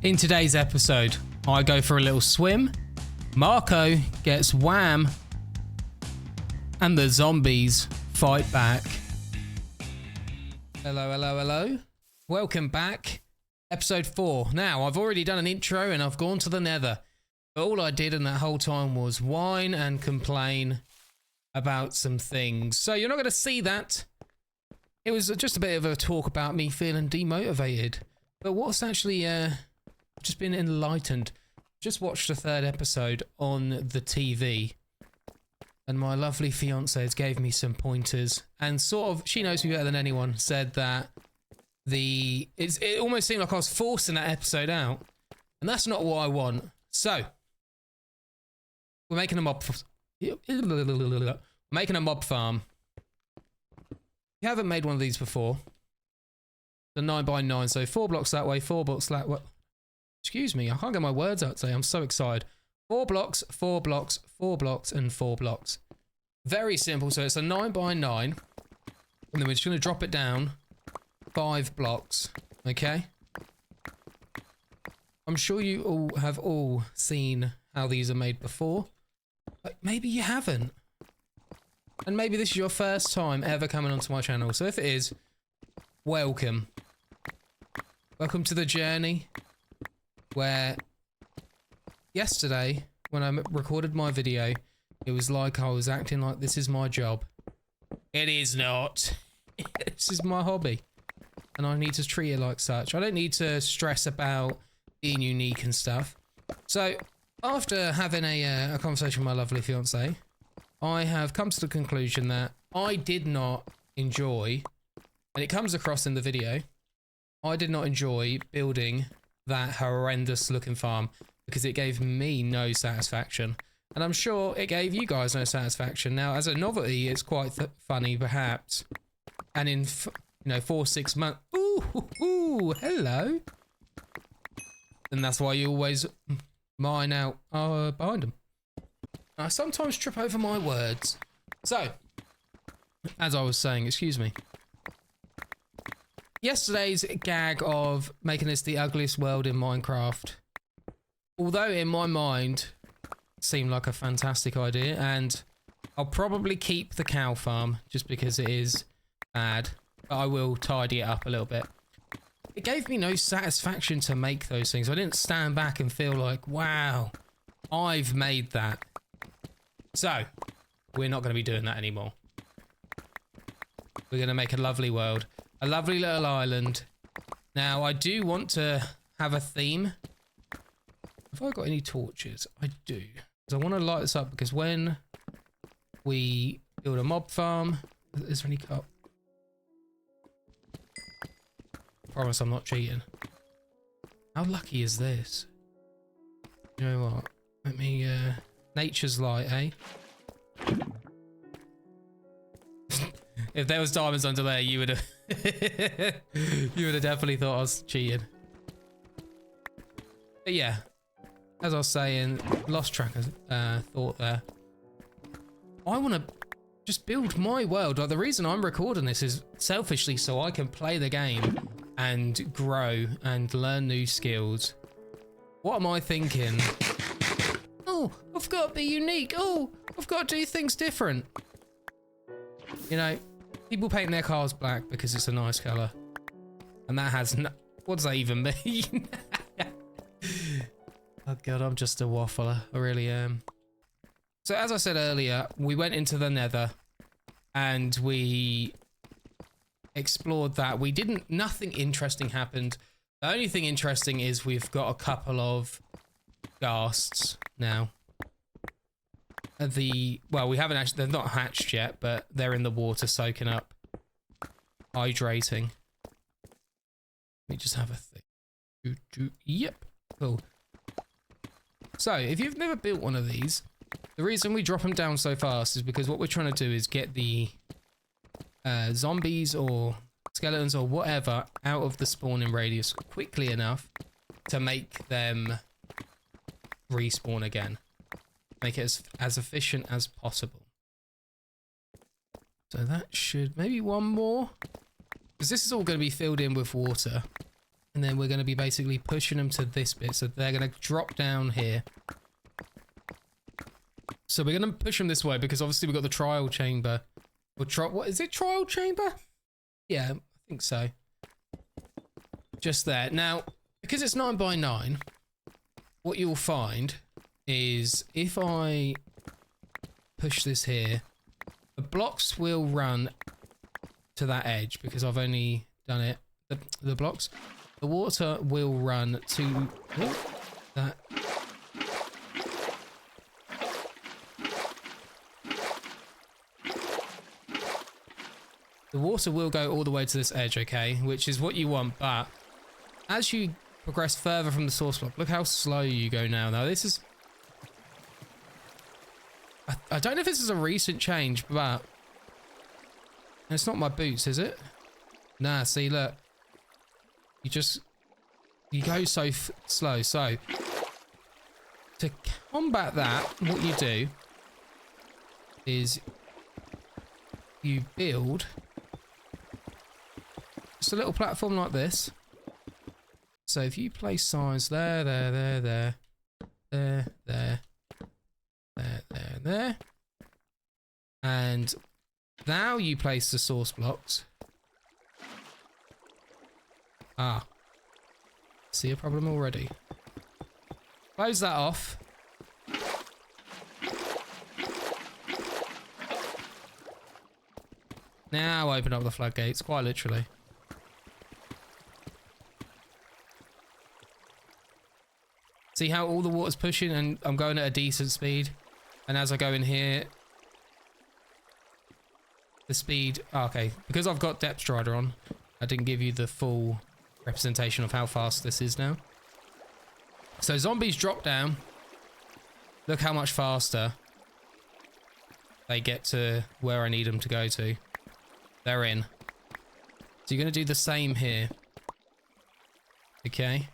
In today's episode, I go for a little swim, Marco gets wham, and the zombies fight back. Hello, hello, hello. Welcome back. Episode 4. Now, I've already done an intro and I've gone to the nether. But all I did in that whole time was whine and complain about some things. So you're not going to see that. It was just a bit of a talk about me feeling demotivated. But what's actually just been enlightened. Just watched the 3rd episode on the TV. And my lovely fiancée gave me some pointers. And sort of, she knows me better than anyone, said that it almost seemed like I was forcing that episode out. And that's not what I want. So, we're making a mob farm. If you haven't made one of these before, the 9x9, so 4 blocks that way, 4 blocks that way. Excuse me, I can't get my words out today. I'm so excited. 4 blocks, 4 blocks, 4 blocks, and 4 blocks. Very simple. So it's a 9x9, and then we're just going to drop it down 5 blocks. Okay. I'm sure you all have seen how these are made before, but maybe you haven't. And maybe this is your first time ever coming onto my channel. So if it is, welcome. Welcome to the journey where yesterday, when I recorded my video, it was like I was acting like this is my job. It is not. This is my hobby. And I need to treat it like such. I don't need to stress about being unique and stuff. So, after having a conversation with my lovely fiancée, I have come to the conclusion that I did not enjoy, and it comes across in the video, I did not enjoy building that horrendous looking farm because it gave me no satisfaction. And I'm sure it gave you guys no satisfaction. Now, as a novelty, it's quite funny, perhaps. And in, 4-6 months... Ooh, hello. And that's why you always mine out behind them. I sometimes trip over my words. So, as I was saying, excuse me. Yesterday's gag of making this the ugliest world in Minecraft, although in my mind seemed like a fantastic idea, and I'll probably keep the cow farm just because it is bad, but I will tidy it up a little bit. It gave me no satisfaction to make those things. I didn't stand back and feel like, wow, I've made that. So, we're not going to be doing that anymore. We're going to make a lovely world. A lovely little island. Now, I do want to have a theme. Have I got any torches? I do. Because I want to light this up because when we build a mob farm... Is there any cup? I promise I'm not cheating. How lucky is this? You know what? Let me... Nature's light, eh? If there was diamonds under there, you would have... you would have definitely thought I was cheating. But yeah, as I was saying, lost track of thought there. I want to just build my world. Like, the reason I'm recording this is selfishly so I can play the game and grow and learn new skills. What am I thinking? Oh, I've got to be unique. Oh, I've got to do things different. You know, people paint their cars black because it's a nice colour. And that has no... What does that even mean? Oh god, I'm just a waffler. I really am. So as I said earlier, we went into the nether. And we explored that. We didn't... Nothing interesting happened. The only thing interesting is we've got a couple of ghasts now. Well, we haven't actually... They're not hatched yet, but they're in the water soaking up. Hydrating. Let me just have a thing. Yep. Cool. So, if you've never built one of these, the reason we drop them down so fast is because what we're trying to do is get the zombies or skeletons or whatever out of the spawning radius quickly enough to make them respawn again. Make it as efficient as possible. So that should... Maybe one more? Because this is all going to be filled in with water. And then we're going to be basically pushing them to this bit. So they're going to drop down here. So we're going to push them this way because obviously we've got the trial chamber. Or what is it? Trial chamber? Yeah, I think so. Just there. Now, because it's 9 by 9, what you'll find is if I push this here, the blocks will run to that edge because I've only done it. The blocks. The water will run to that. The water will go all the way to this edge, okay? Which is what you want, but as you progress further from the source block, look how slow you go now. Now, this is... I don't know if this is a recent change, but... It's not my boots, is it? Nah, see, look. You go so slow. So, to combat that, what you do is you build just a little platform like this. So if you place signs there, and now you place the source blocks. Ah. See a problem already. Close that off. Now open up the floodgates, quite literally. See how all the water's pushing and I'm going at a decent speed? And as I go in here, the speed... Oh, okay, because I've got depth strider on, I didn't give you the full representation of how fast this is now. So zombies drop down. Look how much faster they get to where I need them to go to. They're in. So you're going to do the same here. Okay.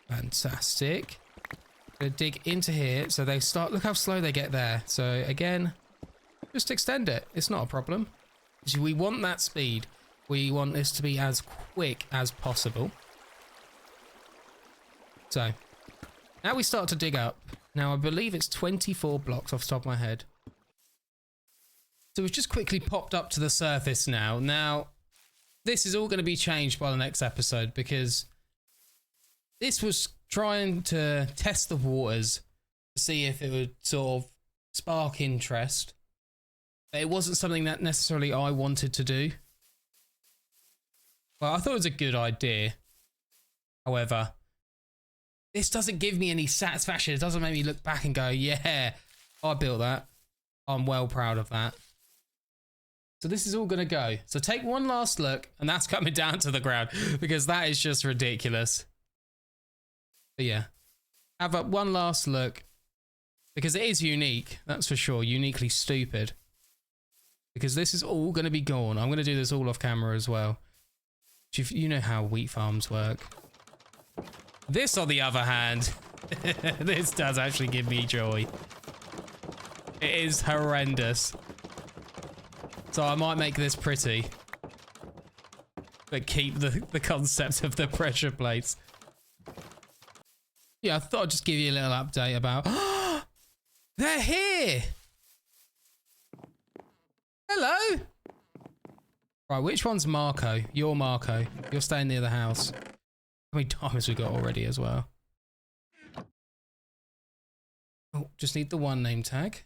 Fantastic. Going to dig into here so they start... Look how slow they get there. So again, just extend it. It's not a problem. We want that speed. We want this to be as quick as possible. So, now we start to dig up. Now, I believe it's 24 blocks off the top of my head. So we've just quickly popped up to the surface now. Now, this is all going to be changed by the next episode because this was trying to test the waters to see if it would sort of spark interest. It wasn't something that necessarily I wanted to do. Well, I thought it was a good idea. However, this doesn't give me any satisfaction. It doesn't make me look back and go, yeah, I built that. I'm well proud of that. So this is all going to go. So take one last look, and that's coming down to the ground because that is just ridiculous. But yeah, have one last look because it is unique. That's for sure. Uniquely stupid. Because this is all going to be gone. I'm going to do this all off camera as well. You know how wheat farms work. This, on the other hand, this does actually give me joy. It is horrendous. So I might make this pretty. But keep the concept of the pressure plates. Yeah, I thought I'd just give you a little update about... They're here! Hello! Right, which one's Marco? You're Marco. You're staying near the house. How many diamonds we got already as well? Oh, just need the one name tag.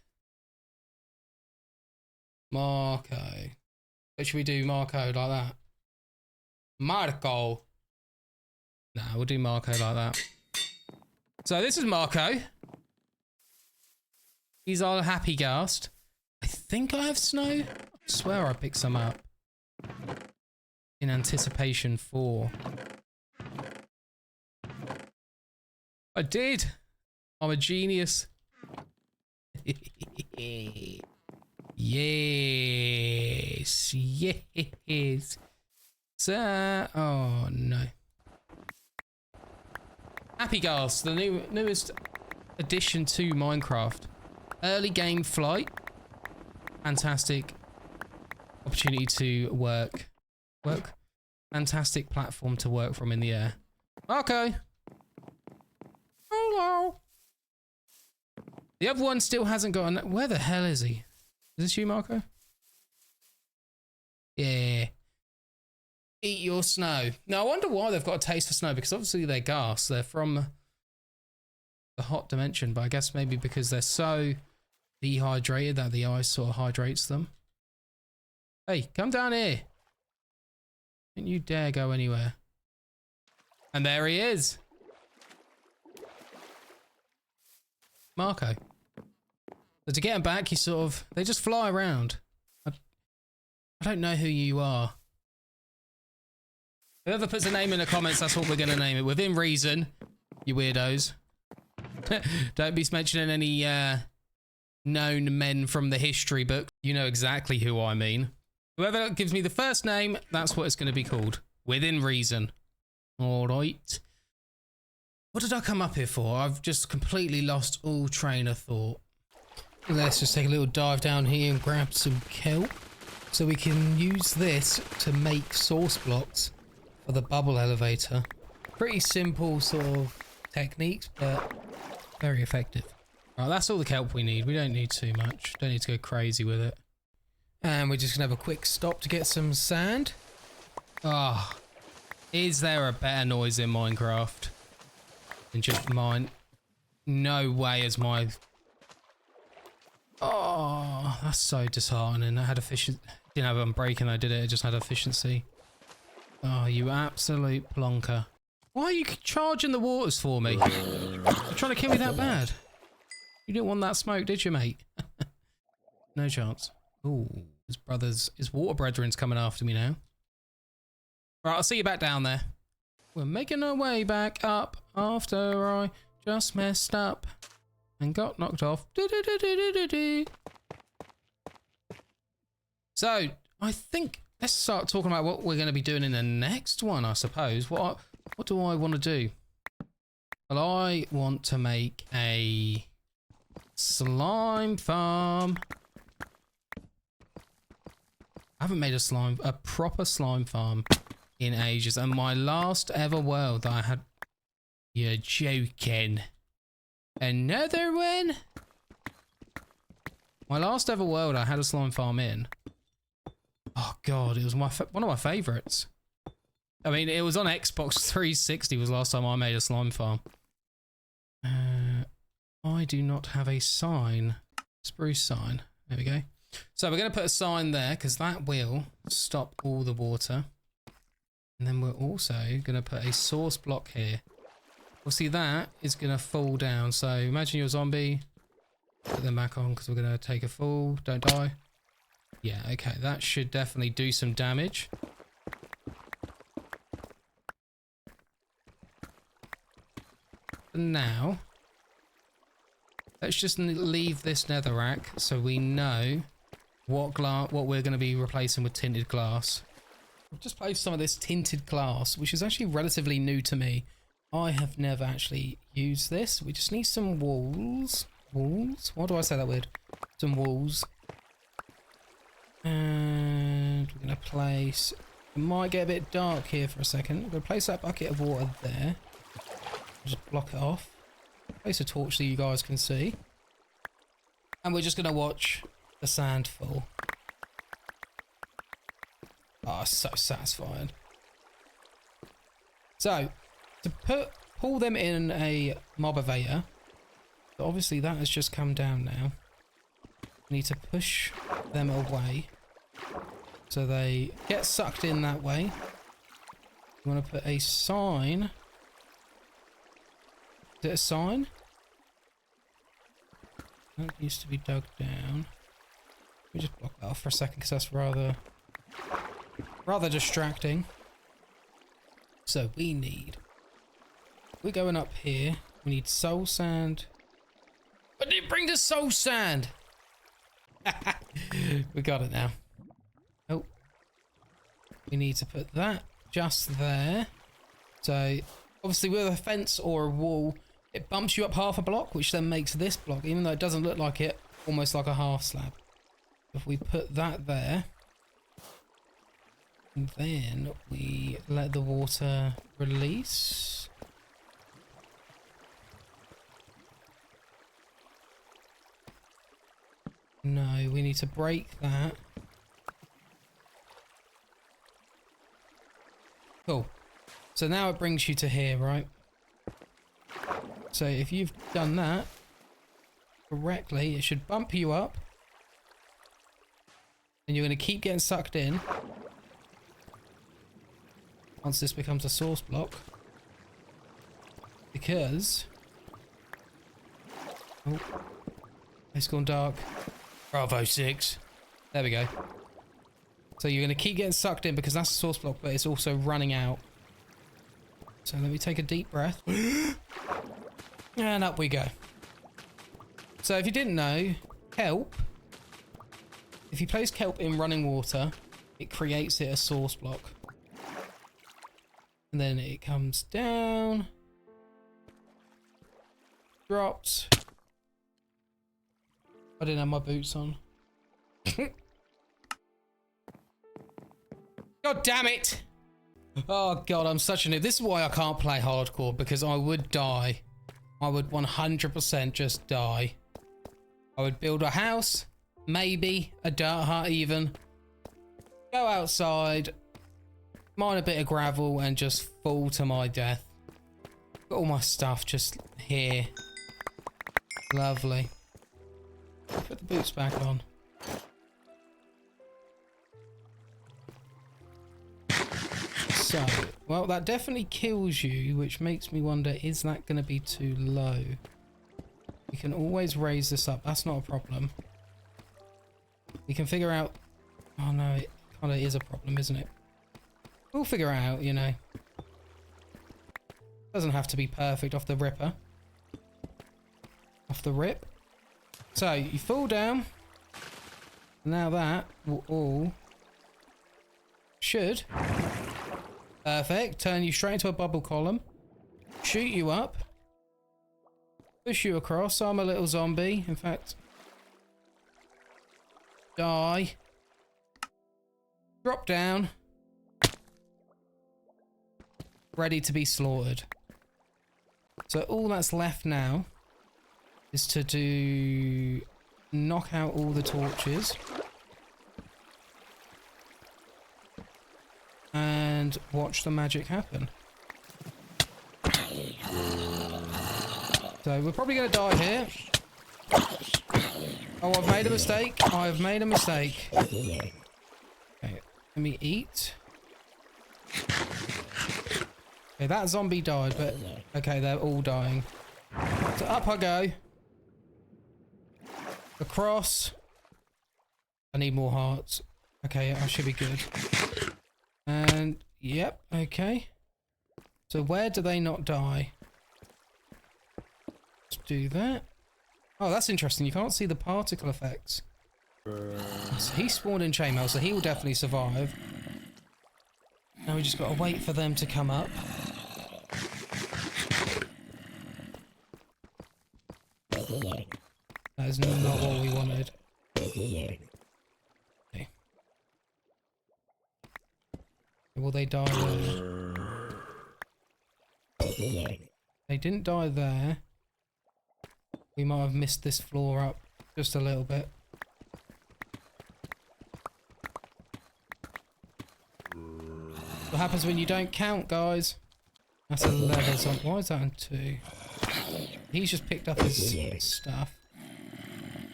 Marco. What should we do Marco like that? Marco. Nah, we'll do Marco like that. So this is Marco. He's our happy ghast. I think I have snow. I swear I picked some up. In anticipation for... I did. I'm a genius. Yes. Yes. So, oh no. Happy Ghast, the newest addition to Minecraft. Early game flight. Fantastic opportunity to work work. Fantastic platform to work from in the air. Okay. Hello. The other one still hasn't got an... Where the hell is he? Is this you, Marco? Yeah. Eat your snow. Now, I wonder why they've got a taste for snow, because obviously they're ghast. They're from the hot dimension, but I guess maybe because they're so dehydrated that the ice sort of hydrates them. Hey, come down here. Don't you dare go anywhere. And there he is. Marco. So to get him back, you sort of... They just fly around. I don't know who you are. Whoever puts a name in the comments, that's what we're going to name it. Within reason, you weirdos. Don't be mentioning any known men from the history book. You know exactly who I mean. Whoever gives me the first name, that's what it's going to be called. Within reason. All right. What did I come up here for? I've just completely lost all train of thought. Let's just take a little dive down here and grab some kelp. So we can use this to make source blocks for the bubble elevator. Pretty simple sort of techniques, but very effective. Right, that's all the kelp we need. We don't need too much. Don't need to go crazy with it. And we're just gonna have a quick stop to get some sand. Ah, oh, is there a better noise in Minecraft than just mine? No way is my... Oh, that's so disheartening. I had efficiency. Didn't have unbreaking, I did it. It just had efficiency. Oh, you absolute plonker. Why are you charging the waters for me? You're trying to kill me that bad? You didn't want that smoke, did you, mate? No chance. Ooh, his water brethren's coming after me now. Right, I'll see you back down there. We're making our way back up after I just messed up and got knocked off. So, I think let's start talking about what we're going to be doing in the next one, I suppose. What do I want to do? Well, I want to make a slime farm. I haven't made a proper slime farm in ages, and my last ever world that I had... You're joking. Another one? My last ever world I had a slime farm in. Oh god, it was one of my favourites. I mean, it was on Xbox 360 was the last time I made a slime farm. I do not have a sign. Spruce sign. There we go. So we're going to put a sign there because that will stop all the water. And then we're also going to put a source block here. Well, see, that is going to fall down. So imagine you're a zombie. Put them back on because we're going to take a fall. Don't die. Yeah, okay. That should definitely do some damage. And now, let's just leave this netherrack so we know what we're going to be replacing with tinted glass. I've just placed some of this tinted glass, which is actually relatively new to me. I have never actually used this. We just need some walls. Walls? Why do I say that weird? Some walls. And we're going to place... It might get a bit dark here for a second. We're going to place that bucket of water there. Just block it off. Place a torch so you guys can see. And we're just going to watch the sand fall. Oh, so satisfying. So, to pull them in a mob elevator, obviously that has just come down now. We need to push them away so they get sucked in that way. We want to put a sign. Is it a sign? That needs to be dug down. We just block that off for a second because that's rather distracting. So we're going up here. We need soul sand. I didn't bring the soul sand. We got it now. Oh, we need to put that just there. So obviously with a fence or a wall, it bumps you up half a block, which then makes this block, even though it doesn't look like it, almost like a half slab. If we put that there, And then we let the water release. No, we need to break that. Cool. So now it brings you to here, right? So if you've done that correctly, it should bump you up. And you're going to keep getting sucked in. Once this becomes a source block. Because... Oh. It's gone dark. Bravo 6. There we go. So you're going to keep getting sucked in because that's a source block, but it's also running out. So let me take a deep breath. And up we go. So if you didn't know, kelp, if you place kelp in running water, it creates it a source block. And then it comes down. Drops. I didn't have my boots on. God damn it! Oh god, I'm such a noob. This is why I can't play hardcore, because I would die. I would 100% just die. I would build a house, maybe a dirt hut even. Go outside, mine a bit of gravel and just fall to my death. Got all my stuff just here. Lovely. Put the boots back on. So, well, that definitely kills you, which makes me wonder, is that going to be too low? We can always raise this up. That's not a problem. We can figure out... Oh, no, it kind of is a problem, isn't it? We'll figure it out, you know. Doesn't have to be perfect off the ripper. Off the rip. So, you fall down. Now that will all... should... Perfect. Turn you straight into a bubble column. Shoot you up. Push you across. I'm a little zombie. In fact. Die. Drop down. Ready to be slaughtered. So all that's left now is to do... knock out all the torches. And watch the magic happen. So we're probably going to die here. Oh, I've made a mistake. I've made a mistake. Okay, let me eat. Okay, that zombie died, but... Okay, they're all dying. So up I go. Across. I need more hearts. Okay, I should be good. And, yep, okay. So where do they not die? Let's do that. Oh, that's interesting. You can't see the particle effects. So he spawned in chainmail, so he will definitely survive. Now we just got to wait for them to come up. That is not what we wanted. Okay. Will they die there? They didn't die there. We might have missed this floor up just a little bit. What happens when you don't count, guys? That's a leather zombie. Why is that on 2? He's just picked up his stuff.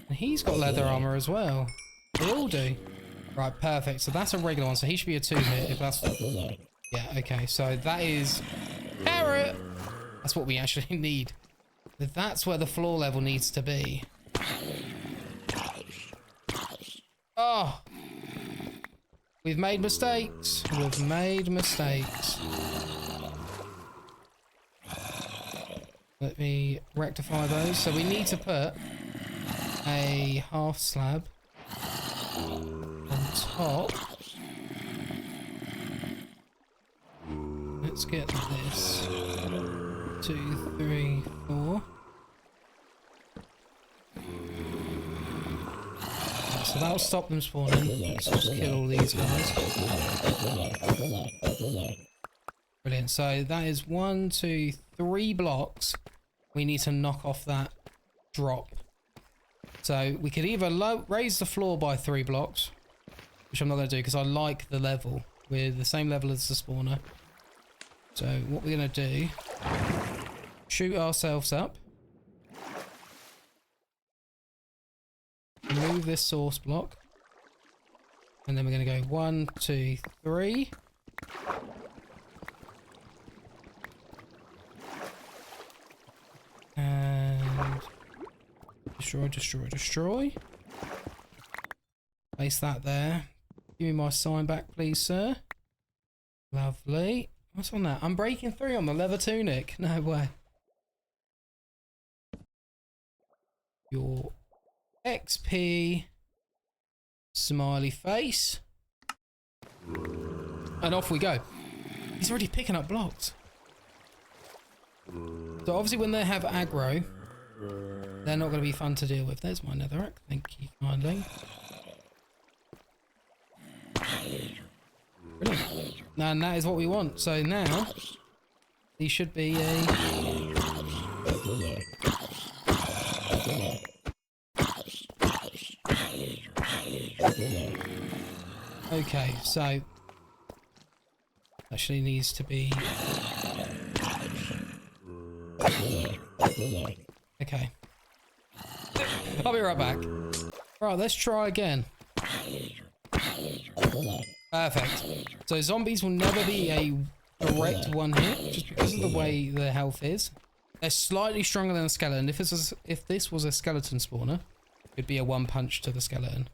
And he's got leather armor as well. They all do. Right, perfect. So that's a regular one. So he should be a 2-hit if that's... Yeah, okay. So that is... Carrot! That's what we actually need. But that's where the floor level needs to be. Oh! We've made mistakes. We've made mistakes. Let me rectify those. So we need to put a half slab on top. Let's get this. 2, 3, 4. so that'll stop them spawning. Let's just kill all these guys. Brilliant. So that is 1, 2, 3 blocks. We need to knock off that drop. So we could either raise the floor by 3 blocks, which I'm not going to do because I like the level. We're the same level as the spawner. So what we're going to do, shoot ourselves up. Move this source block. And then we're going to go 1, 2, 3. And destroy, destroy, destroy. Place that there. Give me my sign back, please, sir. Lovely. What's on that? I'm breaking 3 on the leather tunic. No way. Your XP smiley face. And off we go. He's already picking up blocks. So obviously when they have aggro, they're not going to be fun to deal with. There's my netherrack. Thank you kindly. Brilliant. And that is what we want. So now, these should be a... Okay, so... Actually needs to be... Okay. I'll be right back. Right, let's try again. Perfect. So zombies will never be a direct one hit, just because of the way their health is. They're slightly stronger than a skeleton. If this was a skeleton spawner, it'd be a 1 punch to the skeleton.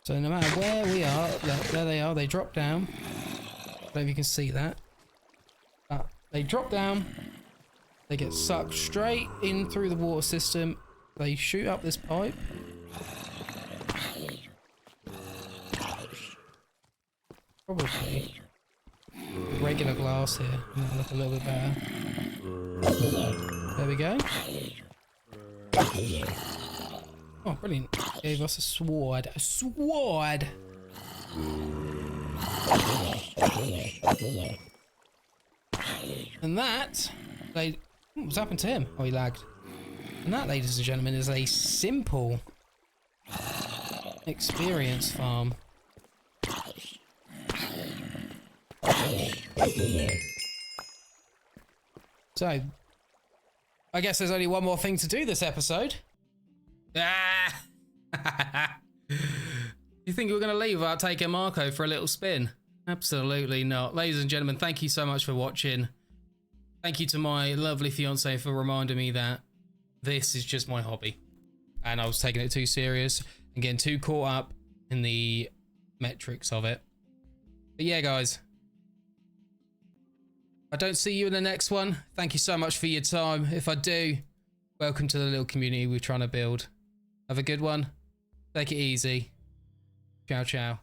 So no matter where we are, look, there they are. They drop down. I don't know if you can see that. But they drop down. They get sucked straight in through the water system. They shoot up this pipe. Probably regular glass here. Might look a little bit better. There we go. Oh, brilliant. Gave us a sword. A sword! And that... What's happened to him? Oh, he lagged. And that, ladies and gentlemen, is a simple experience farm. So, I guess there's only one more thing to do this episode. Ah! You think we're going to leave without taking Marco for a little spin? Absolutely not. Ladies and gentlemen, thank you so much for watching. Thank you to my lovely fiance for reminding me that this is just my hobby. And I was taking it too serious and getting too caught up in the metrics of it. But yeah, guys. If I don't see you in the next one, thank you so much for your time. If I do, welcome to the little community we're trying to build. Have a good one. Take it easy. Ciao, ciao.